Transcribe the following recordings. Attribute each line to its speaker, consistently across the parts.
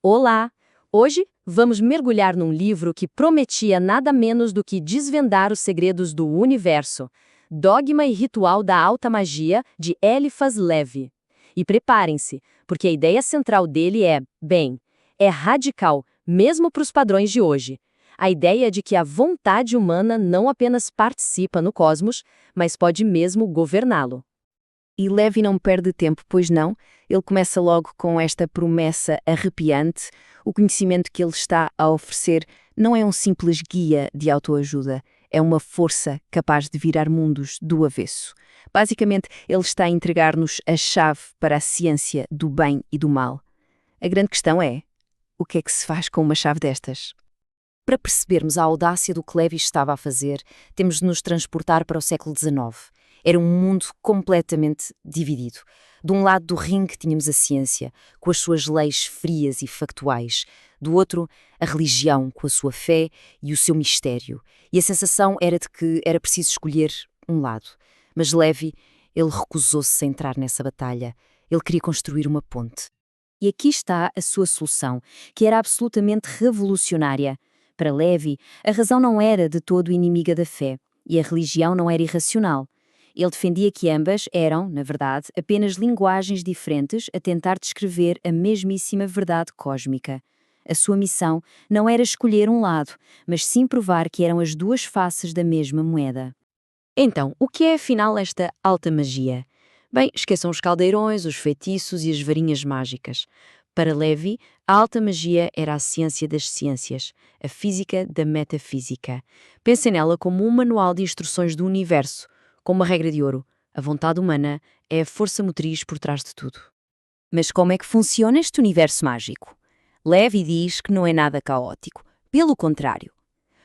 Speaker 1: Olá! Hoje vamos mergulhar num livro que prometia nada menos do que desvendar os segredos do universo. Dogma e Ritual da Alta Magia, de Eliphas Levi. E preparem-se, porque a ideia central dele é radical, mesmo para os padrões de hoje. A ideia de que a vontade humana não apenas participa no cosmos, mas pode mesmo governá-lo.
Speaker 2: E Levi não perde tempo, pois não? Ele começa logo com esta promessa arrepiante. O conhecimento que ele está a oferecer não é um simples guia de autoajuda, é uma força capaz de virar mundos do avesso. Basicamente, ele está a entregar-nos a chave para a ciência do bem e do mal. A grande questão é, o que é que se faz com uma chave destas?
Speaker 3: Para percebermos a audácia do que Levi estava a fazer, temos de nos transportar para o século XIX. Era um mundo completamente dividido. De um lado do ringue tínhamos a ciência, com as suas leis frias e factuais. Do outro, a religião, com a sua fé e o seu mistério. E a sensação era de que era preciso escolher um lado. Mas Levi, ele recusou-se a entrar nessa batalha. Ele queria construir uma ponte. E aqui está a sua solução, que era absolutamente revolucionária. Para Levi, a razão não era de todo inimiga da fé, e a religião não era irracional. Ele defendia que ambas eram, na verdade, apenas linguagens diferentes a tentar descrever a mesmíssima verdade cósmica. A sua missão não era escolher um lado, mas sim provar que eram as duas faces da mesma moeda.
Speaker 2: Então, o que é afinal esta alta magia? Bem, esqueçam os caldeirões, os feitiços e as varinhas mágicas. Para Levi, a alta magia era a ciência das ciências, a física da metafísica. Pensem nela como um manual de instruções do universo, com uma regra de ouro: a vontade humana é a força motriz por trás de tudo.
Speaker 3: Mas como é que funciona este universo mágico? Levi diz que não é nada caótico. Pelo contrário.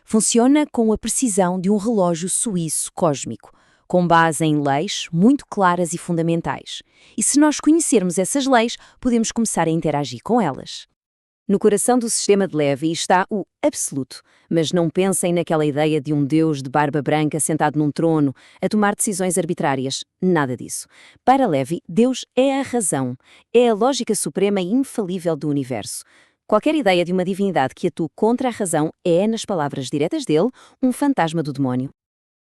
Speaker 3: Funciona com a precisão de um relógio suíço cósmico, com base em leis muito claras e fundamentais. E se nós conhecermos essas leis, podemos começar a interagir com elas. No coração do sistema de Levi está o absoluto, mas não pensem naquela ideia de um deus de barba branca sentado num trono a tomar decisões arbitrárias. Nada disso. Para Levi, Deus é a razão, é a lógica suprema e infalível do universo. Qualquer ideia de uma divindade que atue contra a razão é, nas palavras diretas dele, um fantasma do demónio.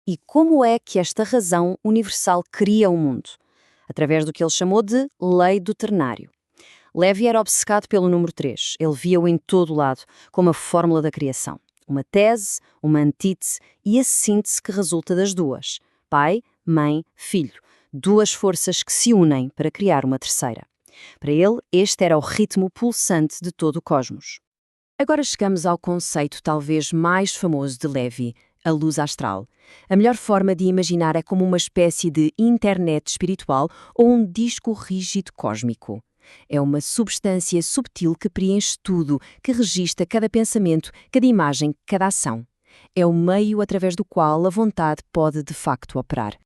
Speaker 3: E como é que esta razão universal cria o mundo? Através do que ele chamou de lei do ternário. Levi era obcecado pelo número 3. Ele via-o em todo o lado, como a fórmula da criação. Uma tese, uma antítese e a síntese que resulta das duas. Pai, mãe, filho. Duas forças que se unem para criar uma terceira. Para ele, este era o ritmo pulsante de todo o cosmos.
Speaker 2: Agora chegamos ao conceito talvez mais famoso de Levi, a luz astral. A melhor forma de imaginar é como uma espécie de internet espiritual ou um disco rígido cósmico. É uma substância subtil que preenche tudo, que registra cada pensamento, cada imagem, cada ação. É o meio através do qual a vontade pode de facto operar.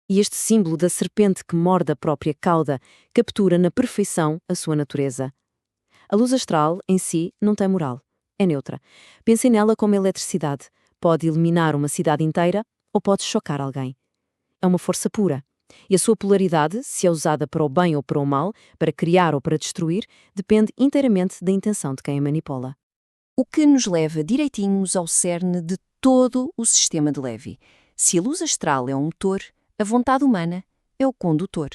Speaker 2: E este símbolo da serpente que morde a própria cauda captura na perfeição a sua natureza. A luz astral, em si, não tem moral. É neutra. Pensem nela como eletricidade. Pode iluminar uma cidade inteira ou pode chocar alguém. É uma força pura. E a sua polaridade, se é usada para o bem ou para o mal, para criar ou para destruir, depende inteiramente da intenção de quem a manipula.
Speaker 3: O que nos leva direitinhos ao cerne de todo o sistema de Levi. Se a luz astral é um motor, a vontade humana é o condutor.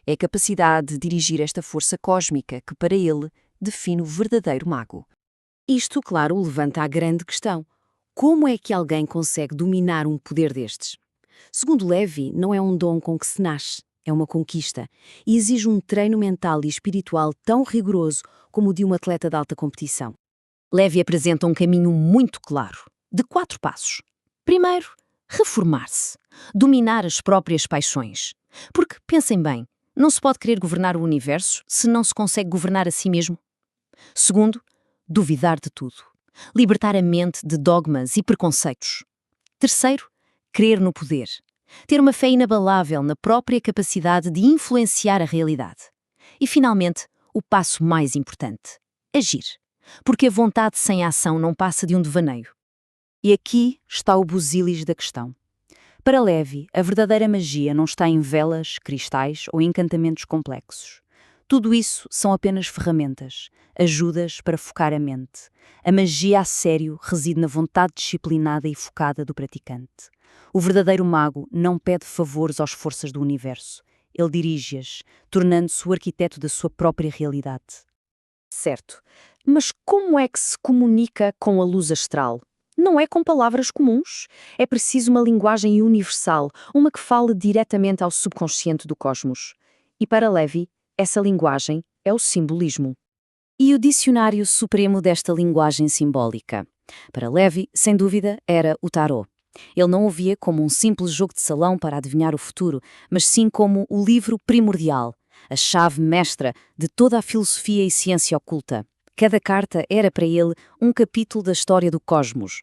Speaker 3: É a capacidade de dirigir esta força cósmica que, para ele, define o verdadeiro mago.
Speaker 2: Isto, claro, levanta a grande questão. Como é que alguém consegue dominar um poder destes? Segundo Levi, não é um dom com que se nasce, é uma conquista, e exige um treino mental e espiritual tão rigoroso como o de um atleta de alta competição. Levi apresenta um caminho muito claro, de 4 passos. Primeiro, reformar-se, dominar as próprias paixões. Porque, pensem bem, não se pode querer governar o universo se não se consegue governar a si mesmo. Segundo, duvidar de tudo, libertar a mente de dogmas e preconceitos. Terceiro, crer no poder, ter uma fé inabalável na própria capacidade de influenciar a realidade. E, finalmente, o passo mais importante, agir, porque a vontade sem ação não passa de um devaneio. E aqui está o busilis da questão. Para Levi, a verdadeira magia não está em velas, cristais ou encantamentos complexos.
Speaker 3: Tudo isso são apenas ferramentas, ajudas para focar a mente. A magia a sério reside na vontade disciplinada e focada do praticante. O verdadeiro mago não pede favores às forças do universo. Ele dirige-as, tornando-se o arquiteto da sua própria realidade.
Speaker 1: Certo. Mas como é que se comunica com a luz astral? Não é com palavras comuns. É preciso uma linguagem universal, uma que fale diretamente ao subconsciente do cosmos. E para Levi, essa linguagem é o simbolismo.
Speaker 3: E o dicionário supremo desta linguagem simbólica? Para Levi, sem dúvida, era o tarot. Ele não o via como um simples jogo de salão para adivinhar o futuro, mas sim como o livro primordial, a chave mestra de toda a filosofia e ciência oculta. Cada carta era para ele um capítulo da história do cosmos.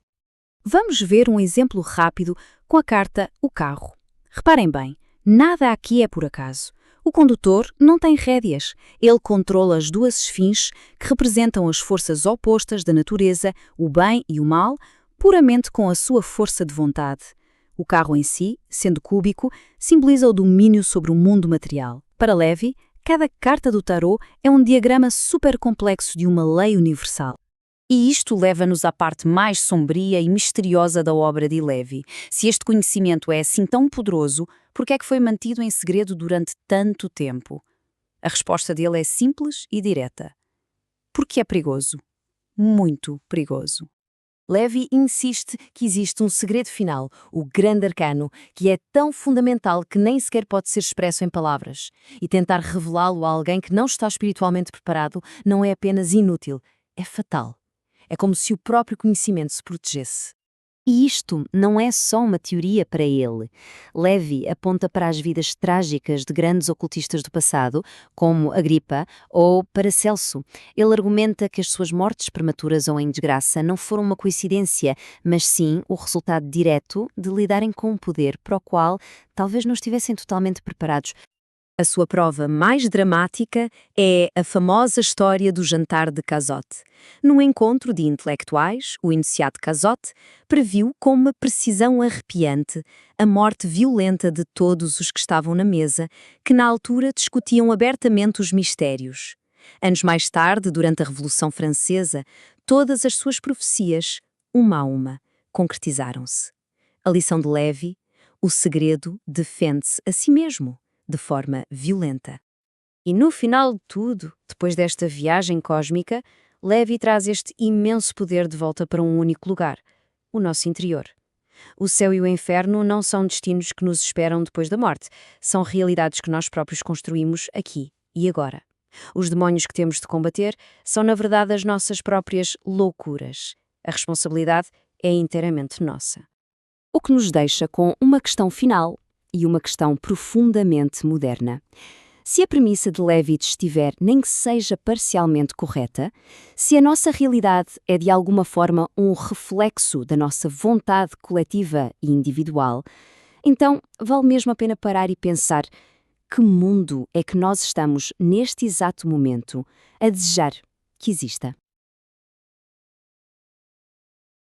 Speaker 3: Vamos ver um exemplo rápido com a carta O Carro. Reparem bem, nada aqui é por acaso. O condutor não tem rédeas. Ele controla as duas esfinges que representam as forças opostas da natureza, o bem e o mal, puramente com a sua força de vontade. O carro em si, sendo cúbico, simboliza o domínio sobre o mundo material. Para Levi, cada carta do tarot é um diagrama supercomplexo de uma lei universal. E isto leva-nos à parte mais sombria e misteriosa da obra de Levi. Se este conhecimento é assim tão poderoso, por que é que foi mantido em segredo durante tanto tempo? A resposta dele é simples e direta. Porque é perigoso. Muito perigoso.
Speaker 1: Levi insiste que existe um segredo final, o grande arcano, que é tão fundamental que nem sequer pode ser expresso em palavras. E tentar revelá-lo a alguém que não está espiritualmente preparado não é apenas inútil, é fatal. É como se o próprio conhecimento se protegesse.
Speaker 3: E isto não é só uma teoria para ele. Levi aponta para as vidas trágicas de grandes ocultistas do passado, como Agripa ou Paracelso. Ele argumenta que as suas mortes prematuras ou em desgraça não foram uma coincidência, mas sim o resultado direto de lidarem com um poder para o qual talvez não estivessem totalmente preparados.
Speaker 1: A sua prova mais dramática é a famosa história do jantar de Cazotte. Num encontro de intelectuais, o iniciado Cazotte previu com uma precisão arrepiante a morte violenta de todos os que estavam na mesa, que na altura discutiam abertamente os mistérios. Anos mais tarde, durante a Revolução Francesa, todas as suas profecias, uma a uma, concretizaram-se. A lição de Levi: o segredo defende-se a si mesmo, de forma violenta. E no final de tudo, depois desta viagem cósmica, Levi traz este imenso poder de volta para um único lugar, o nosso interior. O céu e o inferno não são destinos que nos esperam depois da morte, são realidades que nós próprios construímos aqui e agora. Os demónios que temos de combater são, na verdade, as nossas próprias loucuras. A responsabilidade é inteiramente nossa.
Speaker 2: O que nos deixa com uma questão final e uma questão profundamente moderna. Se a premissa de Levitt estiver nem que seja parcialmente correta, se a nossa realidade é de alguma forma um reflexo da nossa vontade coletiva e individual, então vale mesmo a pena parar e pensar: que mundo é que nós estamos, neste exato momento, a desejar que exista?